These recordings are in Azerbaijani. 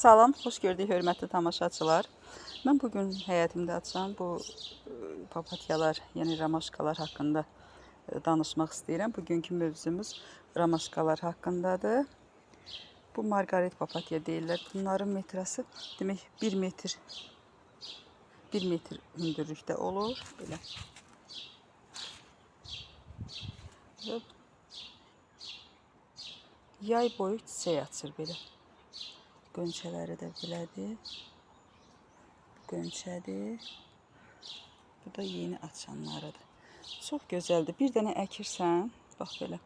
Salam, xoş gördük hörmətli tamaşaçılar. Mən bugün həyətimdə açan bu papatyalar, yəni ramaşkalar haqqında danışmaq istəyirəm. Bugünkü mövzumuz ramaşkalar haqqındadır. Bu margaret papatya deyirlər. Bunların metrası demək 1 metr hündürlükdə olur. Belə. Yay boyu çiçək açır belə. Gönçələri də belədir. Gönçədir. Bu da yeni açanlarıdır. Çox gözəldir. Bir dənə əkirsən, bax belə.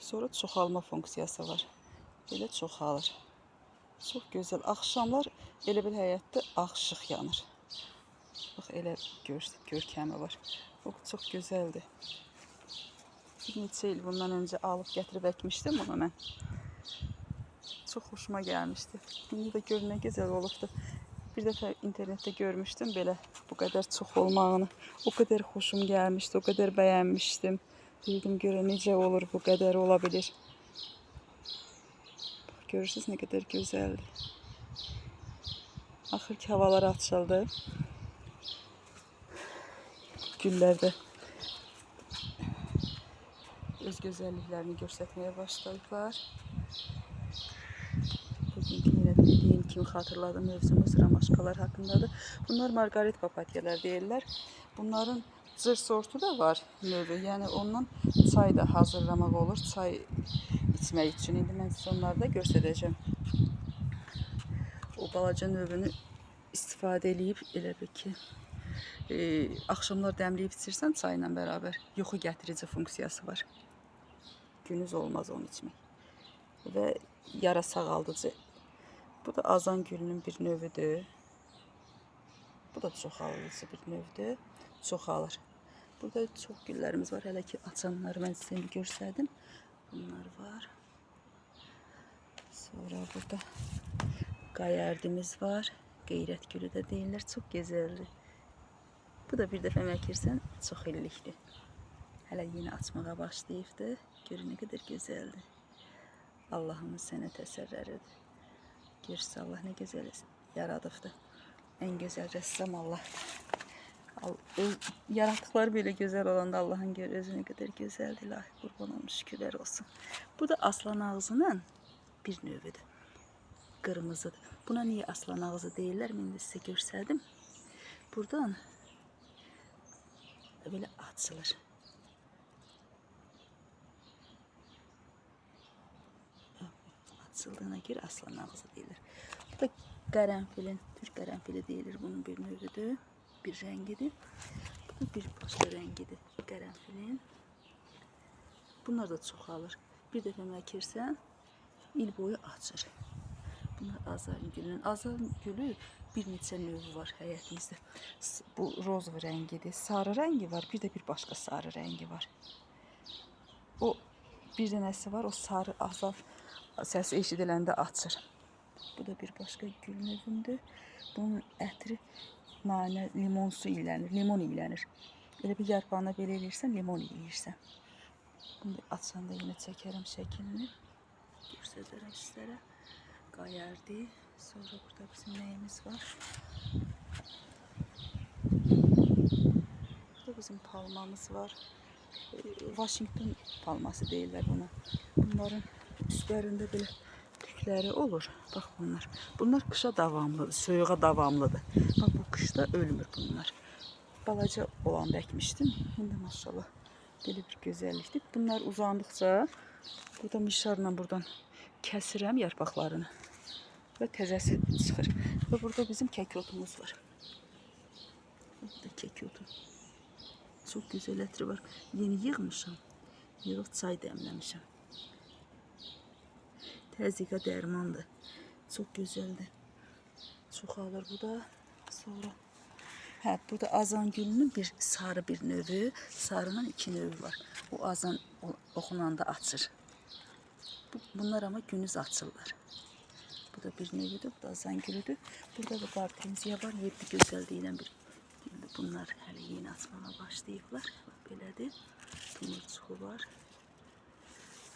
Sonra çoxalma funksiyası var. Belə çoxalır. Çox gözəl. Axşamlar elə bil həyətdə ağ işıq yanır. Bax elə görkəmi var. O çox gözəldir. Bir neçə il bundan öncə alıb gətirib əkmişdim bunu mən. Çox xoşuma gəlmişdi. İndi də gör nə gözəl olubdu. Bir dəfə internetdə görmüşdüm belə bu qədər çox olmağını. O qədər xoşum gəlmişdi, o qədər bəyənmişdim. Bildim görə necə olur, bu qədər ola bilir. Görürsünüz nə qədər gözəldir. Axır ki havalar açıldı. Güllər də öz gözəlliklərini göstərməyə başladılar. Bugünkü yenə dediyim kimi xatırladım mövzumuz ramaşkalar haqqındadır. Bunlar margaret papatyalar deyirlər. Bunların cır sortu da var növü. Yəni ondan çay da hazırlamaq olur. Çay içmək üçün. İndi mən sizə onları da göstərəcəm. O balaca növünü istifadə edib elə bir ki axşamlar dəmləyib içirsən çayla bərabər yuxu gətirici funksiyası var. Günüz olmaz onu içmək. Və yara sağaldıcı. Bu da azan gülünün bir növüdür. Bu da çoxaldıcı bir növdür. Çoxalır. Burada çox güllərimiz var. Hələ ki açanları mən sizə göstərdim. Bunlar var. Sonra burada qayardimiz var. Qeyrət gülü də deyirlər. Çox gözəldir. Bu da bir dəfə əkirsən çox illikdir. Hələ yeni açmağa başlayıbdır. Görün nə qədər gözəldir. Allah'ımız sənət əsərləridir. Görürsə Allah nə gözəl yaradıbdır. Ən gözəl rəssam Allahdır. Yaratıqları belə gözəl olanda Allah'ın özü nə qədər gözəldir. İlahi qurban olmuş, şükürlər olsun. Bu da aslan ağzının bir növüdür. Qırmızıdır. Buna niyə aslan ağzı deyirlər? Mən də sizə göstərdim. Buradan belə açılır. Açıldığına görə aslan ağzı deyilir. Bu da qərənfilin, türk qərənfili deyilir. Bunun bir növüdür, bir rəngidir. Bu da bir başqa rəngidir qərənfilin. Bunlar da çoxalır. Bir dəfə əkirsən, il boyu açır. Bunlar azan gülünün. Azan gülü bir neçə növü var həyətimizdə. Bu roz rəngidir, sarı rəngi var, bir də bir başqa sarı rəngi var. O bir dənəsi var, o sarı azal səsi eşidiləndə açır. Bu da bir başqa gül növündür. Bunun ətri nanə, limon su ilənir, limon ilənir. Elə bir yarpağına belə eləyirsən, limon eləyirsən. Bunu açanda yenə çəkərəm şəklini. Göstərərəm sizlərə. Qayardı. Sonra burada bizim nəyimiz var? Burada bizim palmamız var. Washington palması deyirlər buna. Bunların üstlərində belə tükləri olur. Bax bunlar. Bunlar qışa davamlıdır, soyuğa davamlıdır. Bax bu qışda ölmür bunlar. Balaca olanda əkmişdim. İndi maşallah belə bir gözəllikdir. Bunlar uzandıqca burada mişarla buradan kəsirəm yarpaqlarını və təzəsi çıxır. Və burada bizim kəkotumuz var. Burada kəkotu. Çox gözəl ətri var. Yeni yığmışam. Yığıb çay dəmləmişəm. Təzyiqə dərmandır. Çox gözəldir. Çoxalır bu da. Sonra bu da azan gülünün bir sarı bir növü. Sarının iki növü var. O azan oxunanda açır. Bunlar ama gündüz açırlar. Bu da bir növüdür. Bu da azan gülüdür. Burada da qartenziya var. Yedi gözəl deyilən bir. Bunlar hələ yeni açmağa başlayıblar. Belədir. Tumurcuğu var.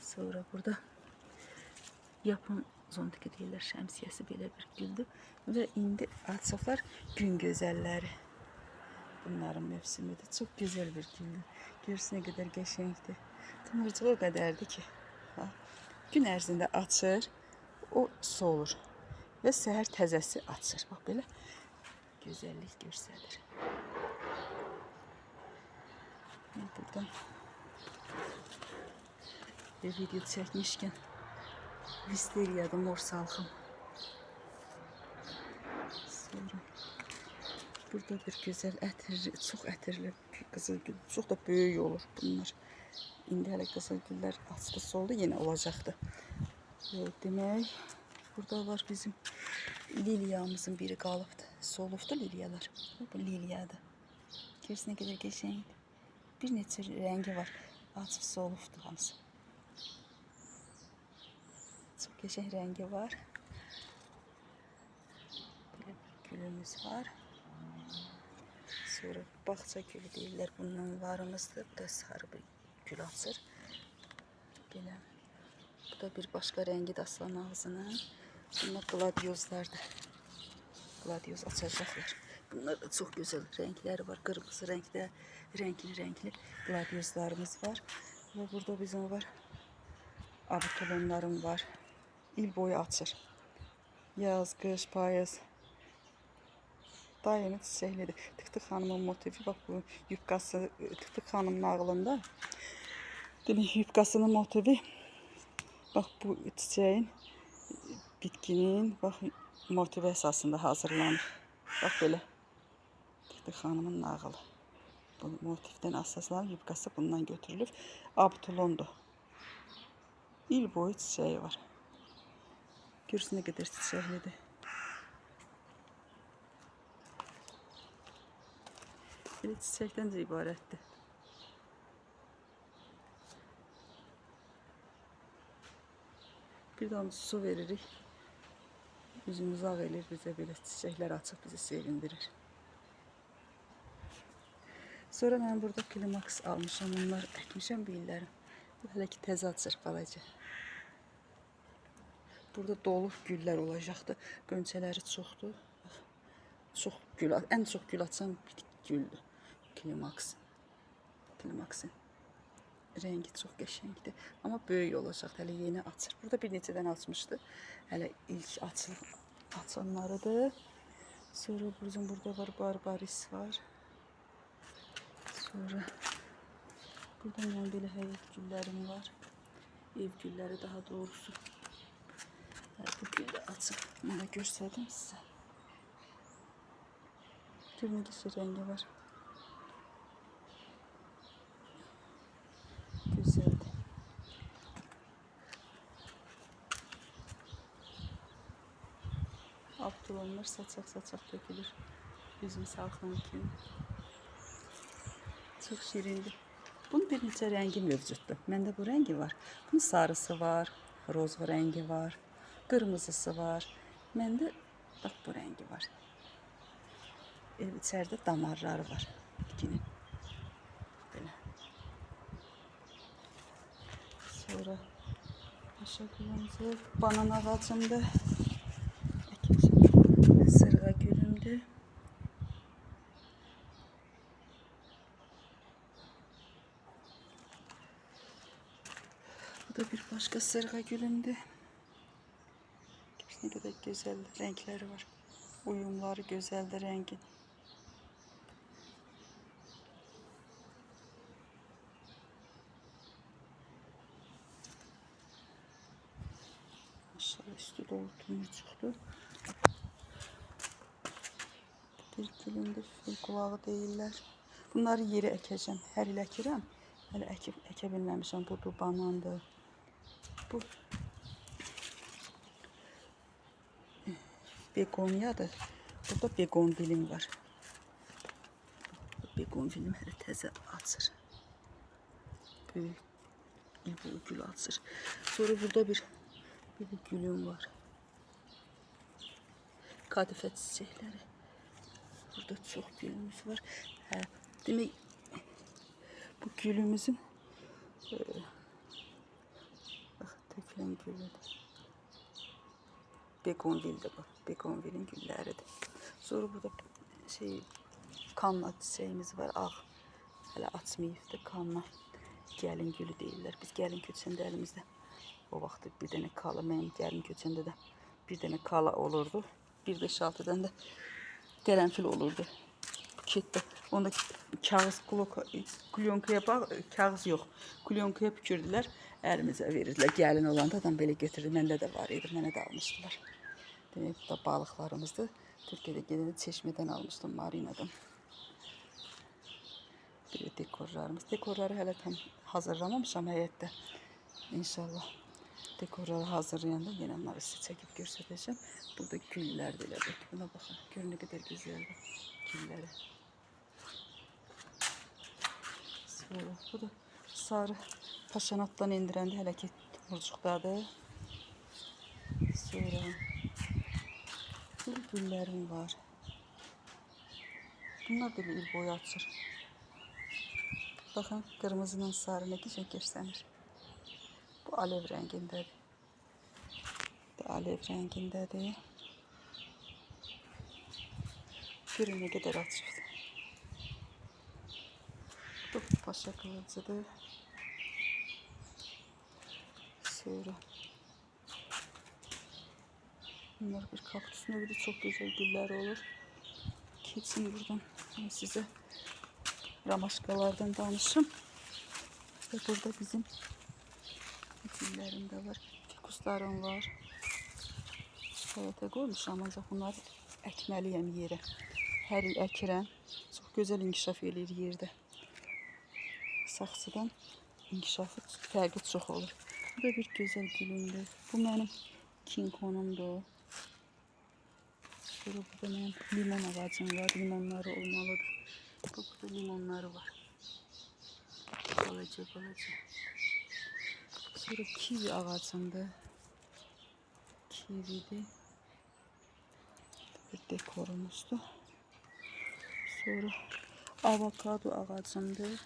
Sonra burada yapın zontiki deyirlər, şəmsiyəsi belə bir güldür. Və indi açıqlar gün gözəlləri. Bunların mövsümüdür. Çox gözəl bir güldür. Görürsün nə qədər qəşəngdir. Tumurcuğu o qədərdir ki, gün ərzində açır, o solur və səhər təzəsi açır. Bax belə gözəllik göstərir. Buradan bir video çəkmişkən Visteriyadır, mor salxım. Sonra burada bir gözəl ətirli, çox ətirli qızılgül. Çox da böyük olur bunlar. İndi hələ qızılgüllər açdı, soldu, yenə olacaqdı. Demək, burada var bizim liliyamızın biri qalıbdı. Solubdu liliyalar. Bu liliyadır. Görürsün nə qədər qəşəngdir. Bir neçə rəngi var. Açıb solubdu hamısı. Çox qəşəng rəngi var. Belə bir gülümüz var. Sonra bağça gülü deyirlər. Bundan varımızdır. Bu da sarı bir gül açır. Belə. Bu da bir başqa rəngi aslan ağzının. Bunlar gladiozlardır. Gladiyoz açacaqlar. Bunlar da çox gözəl rəngləri var. Qırmızı rəngdə, rəngli gladiozlarımız var. Və burada bizim var. Abutulonlarım var. İl boyu açır. Yaz, qış, payız. Daimi çiçəklidir. Tık-tık xanımın motifi, bax bu yubkası Tık-tık xanımın ağlında. Demək, yubkasının motifi, bax bu çiçəyin, bitkinin, bax motivi əsasında hazırlanır. Bax belə. Tık-tık xanımın nağılı. Bu motifdən əsaslanıb yubkası bundan götürülüb. Abutulondur. İl boyu çiçəyi var. Görürsün nə qədər çiçəklidir. Belə çiçəkdən də ibarətdir. Bir damcı su veririk. Üzümüz ağ elir, bizə belə çiçəklər açıb bizi sevindirir. Sonra mən burada klimaks almışam. Bunlar əkmişəm bu illəri. Bu hələ ki təzə açır balaca. Burada dolu güllər olacaqdır. Qönçələri çoxdur. Çox gül, ən çox gül açan bitki güldür. Klimaksın. Rəngi çox qəşəngdir. Amma böyük olacaq. Hələ yeni açır. Burada bir neçədən açmışdı. Hələ ilk açanlarıdır. Sonra burada var barbaris var. Sonra burada mənim belə həyət güllərim var. Ev gülləri daha doğrusu. Bu gül də açıq. Bunu da göstərdim sizə. Görün ki rəngi var. Gözəldir. Abdulonlar saçaq dökülür. Üzüm salxım kimi. Çox şirindir. Bunun bir neçə rəngi mövcuddur. Məndə bu rəngi var. Bunun sarısı var, rozva rəngi var, qırmızısı var. Məndə bax bu rəngi var. İçəridə damarları var bitkinin. Belə. Sonra aşağı gülümüzü banan ağacımdır. Sırğa gülümdür. Bu da bir başqa sırğa gülümdür. Ne kadar güzel renkleri var. Uyumları güzeldir rengin. Maşallah üstü dolu tumurcuqdur. Bir gülündə fil qulağı deyirlər. Bunları yeri əkəcəm. Hər il əkirəm. Hələ əkə bilməmişəm. Bu banandır. Bu begoniyadır. Burada begonvilim var. Begonvilim hələ təzə açır. Böyük bu gül açır. Sonra burada bir gülüm var. Kadifə çiçəkləri. Burada çox gülümüz var. Demək bu gülümüzün bax tökülən gülüdür. Begonvil'dir bu. Begonvil'in gülləridir. Sonra burada şey kanna çiçəyimiz var. Ağ. Hələ açmayıbdır kanna. Gəlin gülü deyirlər. Biz gəlin köçəndə əlimizdə o vaxt bir dənə kala, mənim gəlin köçəndə də bir dənə kala olurdu. 1-5-6'dan da qərənfil olurdu. Buketdə. Onda kağız klyonkaya kağız yox. Klyonkaya pükürdülər. Əlimizə verirdilər. Gəlin olanda adam belə götürdü. Məndə də var idi. Mənə də almışdılar. Demək bu da balıqlarımızdır. Türkiyədə gedəndə Çeşmədən almışdım marinadan. Bir dekorlarımız. Dekorları hələ tam hazırlamamışam həyətdə. İnşallah dekorları hazırlayanda yenə onları sizə çəkib göstərəcəm. Burada güllər də elə. Buna baxın. Görün nə qədər gözəldir gülləri. Sonra bu da sarı paşanatdan endirəndə hələ ki murcuqdadır. Sonra güllərim var. Bunlar da bir il boyu açır. Baxın, qırmızının sarı nə gözəl göstərir. Bu alev rəngindədir. Bu alev rəngindədir. Görün nə qədər açıqdır. Bu paşa kılıcıdır. Sonra bunlar bir kaktüs növüdür. Çok güzel güller olur. Keçin buradan size ramaşkalardan danışım. Ve burada bizim güllerim de var. Fikuslarım var. Həyətə qoymuşam, ancaq bunları əkməliyəm yerə. Hər il əkirəm. Çox gözəl inkişaf eləyir yerdə. Saksıdan inkişafı fərqi çox olur. Bu da bir gözəl gülümdür. Bu mənim King Konumdur. Sonra burada mənim limon ağacım var. Limonları olmalıdır. Burada limonları var. Balaca balaca. Sonra kivi ağacımdır. Kividir. Bir dekorumuzdur. Sonra avokado ağacımdır.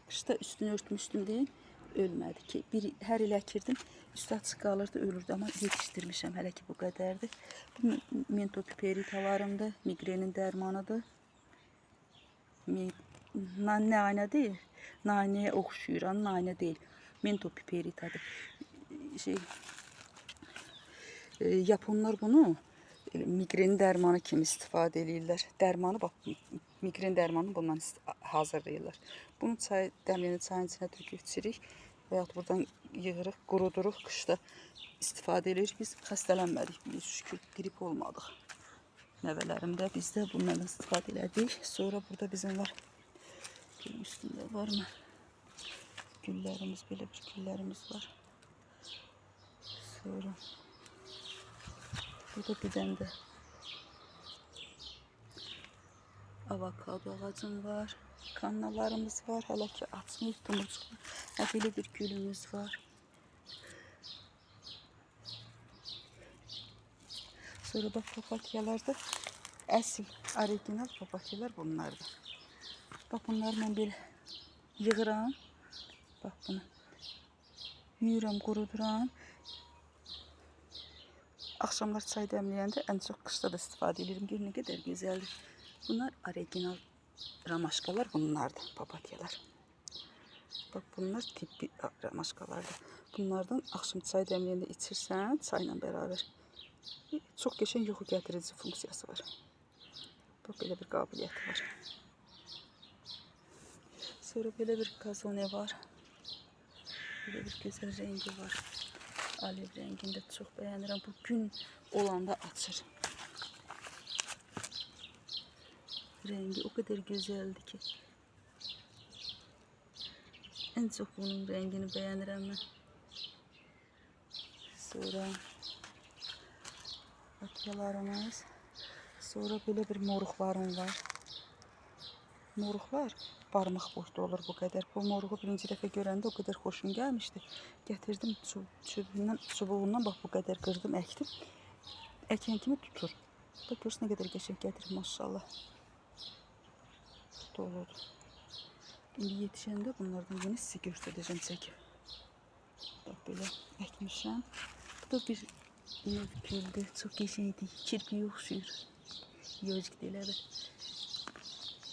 Qışda üstünü örtmüşdüm deyin, ölmədi ki. Hər il əkirdim, üstü açıq qalırdı, ölürdü. Amma yetişdirmişəm, hələ ki bu qədərdir. Bu mentopiperidalarımdır, migrenin dərmanıdır. Naynə deyil, naynəyə oxşuyur, naynə deyil. Mentopiperidadır. Yaponlar bunu migrenin dərmanı kimi istifadə edirlər. Dərmanı, bax, migren dərmanını bundan hazırlayırlar. Bunu dəmləyəni çayın içinə töküb içirik və yaxud buradan yığırıq, quruduruq, qışda istifadə edirik. Biz xəstələnmədik, biz şükür, qrip olmadıq. Nəvələrimdə biz də bundan istifadə elədik. Sonra burada bizim var, gülün üstündə var mı? Güllərimiz, belə bir güllərimiz var. Sonra burada bir dənə də avokado ağacım var. Kannalarımız var. Hələ ki açmayıb dumurcuq. Belə bir gülümüz var. Sonra bax papatyalarda əsl, orijinal papatyalar bunlardır. Bax bunları mən belə yığıram. Bax bunu. Yuyuram, quruduram. Axşamlar çay dəmləyəndə ən çox qışda da istifadə edirəm. Görün nə qədər gözəldir. Bunlar orijinal ramaşkalar, bunlardır, papatyalar. Bak bunlar tibbi ramaşkalardır. Bunlardan axşam çay dəmləyəndə içirsən, çayla bərabər. Çox qəşəng yuxu gətirici funksiyası var. Bax belə bir qabiliyyəti var. Sonra belə bir kazone var. Belə bir gözəl rəngi var. Alev rəngində çox bəyənirəm. Bu gün olanda açır. Rengi o kadar güzeldi ki. En çok bunun rengini beğenirim ben. Sonra bakyalarımız. Sonra böyle bir moruqlarım var. Moruqlar barmaq boyda olur bu kadar. Bu moruğu birinci dəfə görəndə o kadar xoşum gəlmişdi. Gətirdim çubuğundan bax bu kadar qırdım, əkdim. Əkən kimi tutur. Bax görürsən nə qədər qəşəng gətirib maşallah. Doludur. İndi yetişəndə bunlardan yeni sizə göstərəcəm çəkib. Bax belə əkmişəm. Bu Bu da bir növ güldür. Çox qəşəngdir. Kirpiyə oxşuyur. Yocq deyə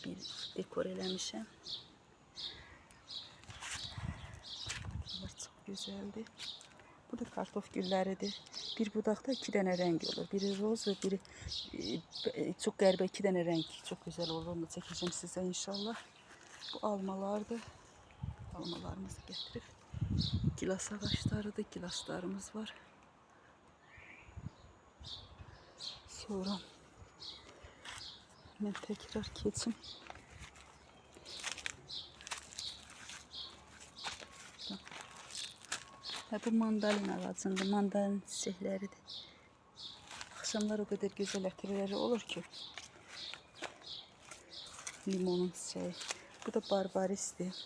bir dekor eləmişəm. Bunlar çox gözəldir. Bu da kartof gülləridir. Bir budaqda 2 dənə rəng olur. Biri roz və biri çox qəribə 2 dənə rəng. Çox gözəl olur. Onu da çəkəcəm sizə inşallah. Bu almalardır. Almalarımızı gətirib. Gilas ağaçlarıdır. Gilaslarımız var. Sonra mən təkrar keçim. Bu mandalina ağacındır. Mandalina çiçəkləridir. Axşamlar o qədər gözəl ətirləri olur ki. Limonun çiçəyi. Bu da barbarisdir.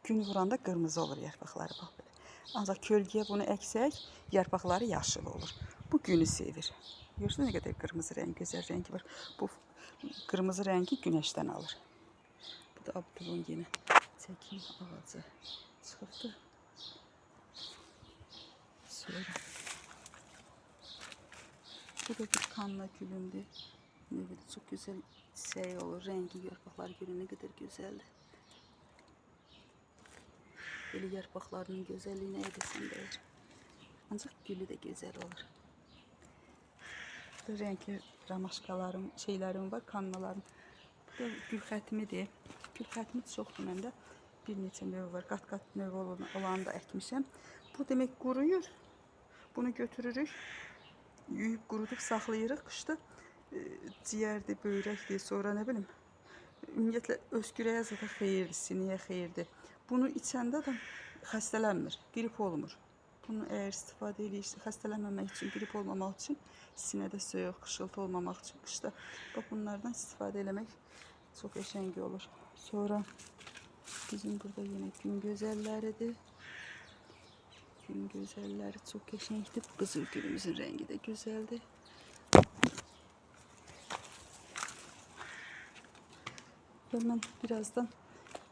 Gün vuranda qırmızı olur yarpaqları. Bax belə. Ancaq kölgəyə bunu əksək, yarpaqları yaşıl olur. Bu günü sevir. Görürsünüz nə qədər qırmızı rəng, gözəl rəngi var. Bu qırmızı rəngi günəşdən alır. Bu da Abdulun yenə çəkim ağacı çıxıbdır. Sonra bu da bir kanla gülündür. Çox gözəl çiçəyi olur. Rəngi, yarpaqları görün nə qədər gözəldir. Böyle yarpaqlarının gözəlliyinə edəsən dəyər. Ancaq gülü də gözəl olur. Burada renkli ramaşkalarım, şeylərim var, kannalarım. Bu da gül xətmidir. Gül xətmi çoxdur məndə. Bir neçə növ var. Qat-qat növ olanı da əkmişəm. Bu demək quruyur. Bunu götürürük. Yuyub qurudub saxlayırıq. Qışda ciyərdir, böyrəkdir, sonra nə bilim. Ümumiyyətlə öskürəyə zada xeyirdir, sinəyə xeyirdir. Bunu içəndə də xəstələnmir, qrip olmur. Bunu əgər istifadə edirsiniz, xəstələnməmək üçün, qrip olmamaq üçün, sinədə soyuq, qışıltı olmamaq üçün qışda bunlardan istifadə eləmək çox qəşəng olur. Sonra bizim burada yenə gün gözəlləridir. Gün gözəlləri çox qəşəngdir. Qızıl gülümüzün rəngi də gözəldir. Və mən birazdan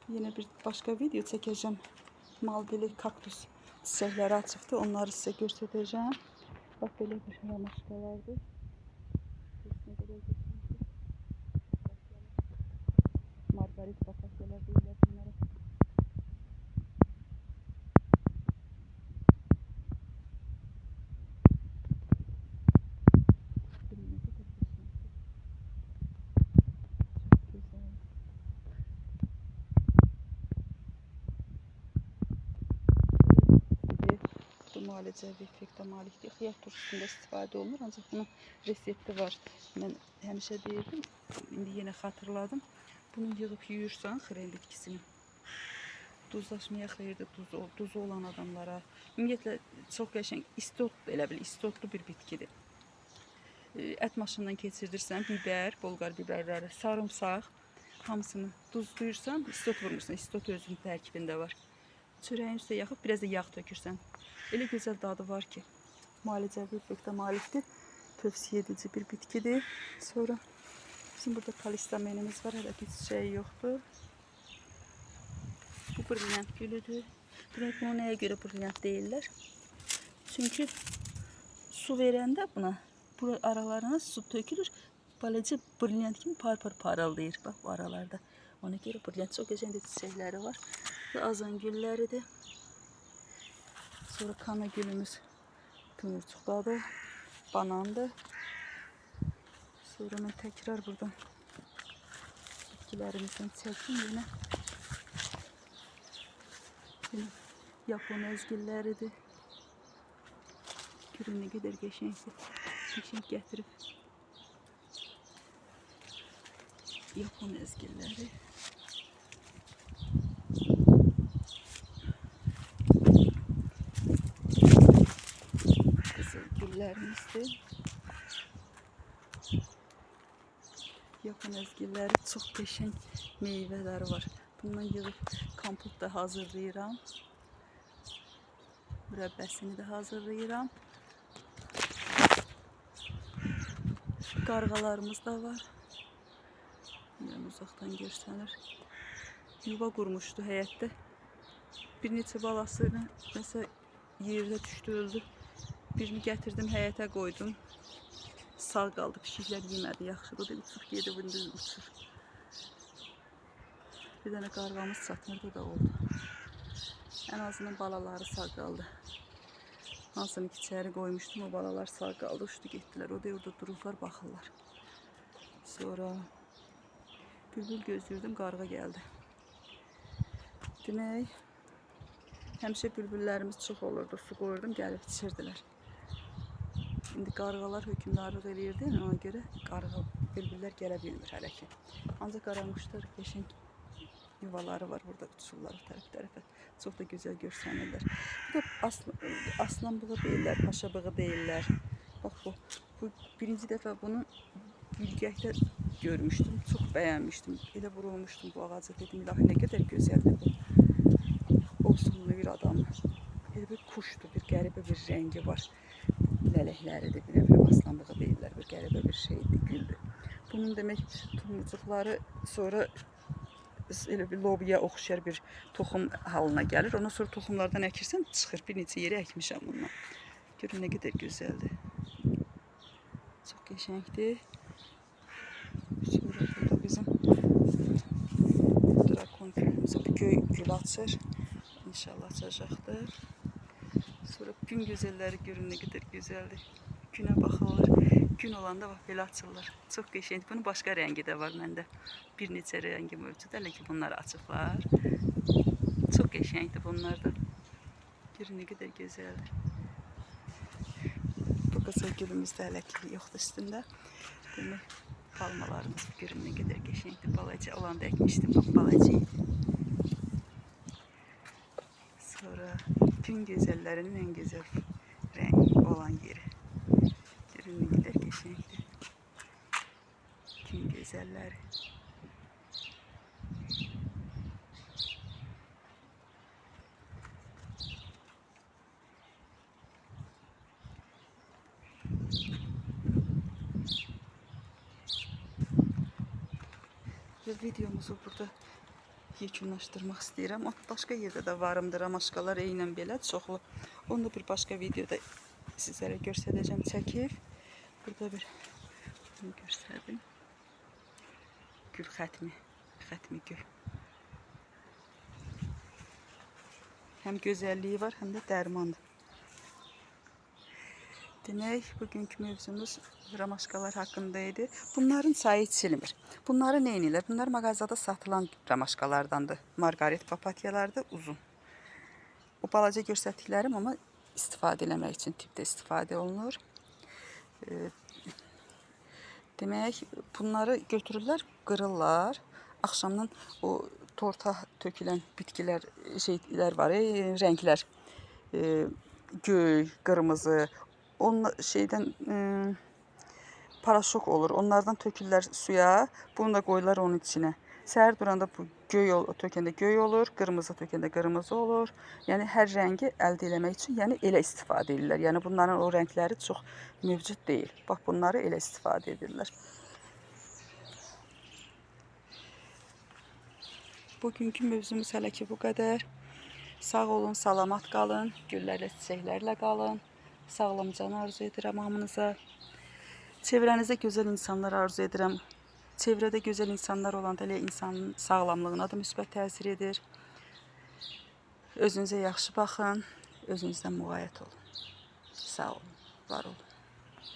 yine bir başka video çəkəcəm. Maldili kaktus çiçəkləri açıqdır. Onları sizə göstərəcəm. Bax belə bir ramaşkalardır. Margarit papatyalar deyirlər bunlara. Müalicəvi effektə malikdir. Xiyar turşusunda istifadə olunur. Ancaq bunun resepti var. Mən həmişə deyirdim. İndi yenə xatırladım. Bunu yığıb yuyursan xirem bitkisini. Duzlaşmaya xeyirdir duzu olan adamlara. Ümumiyyətlə çox qəşəng istot elə bil istotlu bir bitkidir. Ət maşından keçirdirsən, biber, bolqar biberləri, sarımsaq, hamısını duzluyursan, istot vurmursan. İstot özünün tərkibində var. Çörəyin üstə yaxıb biraz da yağ tökürsən. Elə gözəl dadı var ki, müalicəvi effektə malikdir. Tövsiyə edici bir bitkidir. Sonra bizim burada kalistamenimiz var. Hələ ki çiçəyi yoxdur. Bu brilyant gülüdür. Demək bunu nəyə görə brilyant deyirlər? Çünki su verəndə buna, bu aralarına su tökülür. Beləcə brilyant kimi par-par parıldayır. Bax bu aralarda. Ona görə brilyant çox gözəl çiçəkləri var. Bu azan gülləridir. Sonra kana gülümüz tümürçükdadır. Banandır. Sonra mən təkrar buradan bitkilərimizdən çəkdim yenə. Yapon əzgilləridir. Görün nə qədər qəşəngdir. Qəşəng gətirib. Yapon əzgilləri. Qızıl güllərimizdir. Yapon əzgilləri çox qəşəng meyvələri var. Bundan yığıb kompot da hazırlayıram. Mürəbbəsini də hazırlayıram. Qarğalarımız da var. Yəni uzaqdan görsənir. Yuva qurmuşdu həyətdə. Bir neçə balasını məsəl yerdə düşdü, öldü. Birini gətirdim, həyətə qoydum. Sağ qaldı, pişiklər yemədi, yaxşıdır. O da uçub gedib, indi uçur. Bir dənə qarğamız çatmırdı da oldu. Ən azından balaları sağ qaldı. Hansını ki içəri qoymuşdum, o balalar sağ qaldı, uçdu getdilər. O da orada dururlar, baxırlar. Sonra bülbül gözləyirdim, qarğa gəldi. Demək, həmişə bülbüllərimiz çox olurdu, su qoyurdum, gəlib içirdilər. İndi qarğalar hökmdarlıq eləyirdi, ona görə bülbüllər gələ bilmir hələ ki. Ancaq qaranquşlar qəşəng yuvaları var, burada uçurlar tərəf-tərəfə. Çox da gözəl görsənirlər. Bu da aslanbığı deyirlər, paşabığı deyirlər. Bax bu birinci dəfə bunu bilgəkdə görmüşdüm, çox bəyənmişdim. Elə vurulmuşdum bu ağaca, dedim, ilahi nə qədər gözəldir bu. Olsunlu bir adam. Elə bir kuşdur, bir qəribə bir rəngi var. Lələkləridir, bir nəfər aslanbığı deyirlər, bir qəribə bir şeydir, güldür. Bunun demək tomurcuqları sonra elə bir lobiya oxşar bir toxum halına gəlir. Ondan sonra toxumlardan əkirsən çıxır. Bir neçə yeri əkmişəm bundan. Görün nə qədər gözəldir. Çox qəşəngdir. Sonra burada bizim drakon gülümüzə bir göy gül açır. İnşallah açacaqdır. Sonra gün gözəlləri görün nə qədər gözəldir. Günə baxırlar. Gün olanda bax belə açırlar. Çox qəşəngdir. Bunun başqa rəngi də var məndə. Bir neçə rəngi mövcud. Hələ ki bunları açıblar. Çox qəşəngdir bunlar da. Görün nə qədər gözəldir. Bu qızıl gülümüz də hələ ki yoxdur üstündə. Demək, palmalarımız görün nə qədər qəşəngdir. Balaca olanda əkmişdim. Bax balaca idi. Sonra gün gözəllərinin ən gözəl rəngi olan yeri. Görün nə qədər qəşəngdir. Gün gözəlləri. Ve videomuzu burada yekunlaşdırmaq istəyirəm. Başqa yerdə də varımdır, ramaşkalar eynən belə çoxlu. Onu da bir başqa videoda sizlərə göstərəcəm, çəkib. Burada bir bunu göstərdim. Gül xətmi gül. Həm gözəlliyi var, həm də dərmandır. Demək, bugünkü mövzumuz ramaşkalar haqqındaydı. Bunların sayı içilmir. Bunları nə edirlər? Bunlar mağazada satılan ramaşkalardandır. Margaret papatyalardır, uzun. O balaca göstərdiklərim, amma istifadə eləmək üçün tipdə istifadə olunur. Demək, bunları götürürlər, qırırlar. Axşamdan o torta tökülən bitkilər, şeylər var, rənglər. Göy, qırmızı. Onun şeydən paraşok olur. Onlardan tökürlər suya. Bunu da qoyurlar onun içinə. Səhər duranda bu tökəndə göy olur, qırmızı tökəndə qırmızı olur. Yəni hər rəngi əldə etmək üçün yəni elə istifadə edirlər. Yəni bunların o rəngləri çox mövcud deyil. Bax bunları elə istifadə edirlər. Bugünkü mövzumuz hələ ki bu qədər. Sağ olun, salamat qalın, güllərlə, çiçəklərlə qalın. Sağlamcanı arzu edirəm hamınıza. Çevrənizdə gözəl insanlar arzu edirəm. Çevrədə gözəl insanlar olanda elə insanın sağlamlığına da müsbət təsir edir. Özünüzə yaxşı baxın, özünüzdən müğayət olun. Sağ olun, var olun.